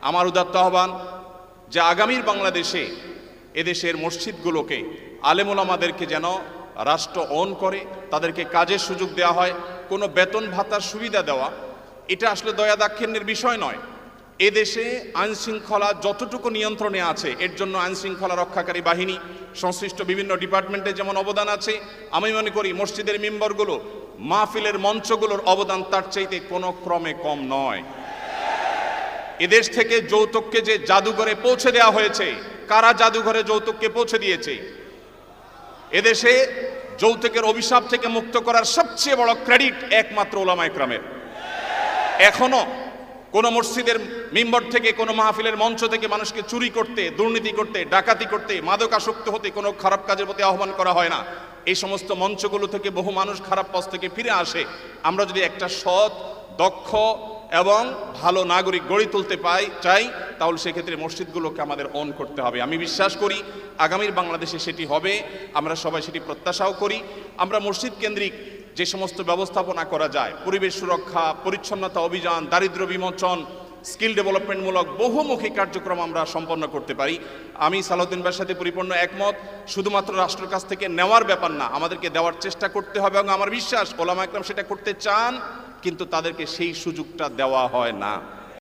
আমার উদাত্ত আহ্বান যে আগামীর বাংলাদেশে এদেশের মসজিদগুলোকে আলেম ওলামাদেরকে যেন রাষ্ট্র অন করে, তাদেরকে কাজের সুযোগ দেওয়া হয়। কোনো বেতন ভাতার সুবিধা দেওয়া এটা আসলে দয়া দাক্ষিণ্যের বিষয় নয়। এদেশে আইন শৃঙ্খলা যতটুকু নিয়ন্ত্রণে আছে এর জন্য আইন শৃঙ্খলা রক্ষাকারী বাহিনী সংশ্লিষ্ট বিভিন্ন ডিপার্টমেন্টের যেমন অবদান আছে, আমি মনে করি মসজিদের মেম্বারগুলো, মাহফিলের মঞ্চগুলোর অবদান তার চাইতে কোনো ক্রমে কম নয়। এদেশ থেকে যৌতুককে যে জাদুঘরে পৌঁছে দেওয়া হয়েছে, কারা জাদুঘরে যৌতুককে পৌঁছে দিয়েছে? এদেশে যৌতুকের অভিশাপ থেকে মুক্ত করার সবচেয়ে বড় ক্রেডিট একমাত্র ওলামা ইকরামের। এখনো কোন মসজিদের মিম্বর থেকে, কোনো মাহফিলের মঞ্চ থেকে মানুষকে চুরি করতে, দুর্নীতি করতে, ডাকাতি করতে, মাদকাসক্ত হতে, কোনো খারাপ কাজের প্রতি আহ্বান করা হয় না। এই সমস্ত মঞ্চগুলো থেকে বহু মানুষ খারাপ পথ থেকে ফিরে আসে। আমরা যদি একটা সৎ, দক্ষ এবং ভালো নাগরিক গড়ে তুলতে চাই, তাহলে সেক্ষেত্রে মসজিদগুলোকে আমাদের অন করতে হবে। আমি বিশ্বাস করি আগামীর বাংলাদেশে সেটি হবে, আমরা সবাই সেটি প্রত্যাশাও করি। আমরা মসজিদ কেন্দ্রিক যে সমস্ত ব্যবস্থাপনা করা যায়, পরিবেশ সুরক্ষা, পরিচ্ছন্নতা অভিযান, দারিদ্র্য বিমোচন, স্কিল ডেভেলপমেন্টমূলক বহুমুখী কার্যক্রম আমরা সম্পন্ন করতে পারি। আমি সালাউদ্দিন ভাইয়ের সাথে পরিপূর্ণ একমত। শুধুমাত্র রাষ্ট্রের কাছ থেকে নেওয়ার ব্যাপার না, আমাদেরকে দেওয়ার চেষ্টা করতে হবে, এবং আমার বিশ্বাস ওলামা ইকরাম সেটা করতে চান, কিন্তু তাদেরকে সেই সুযোগটা দেওয়া হয় না।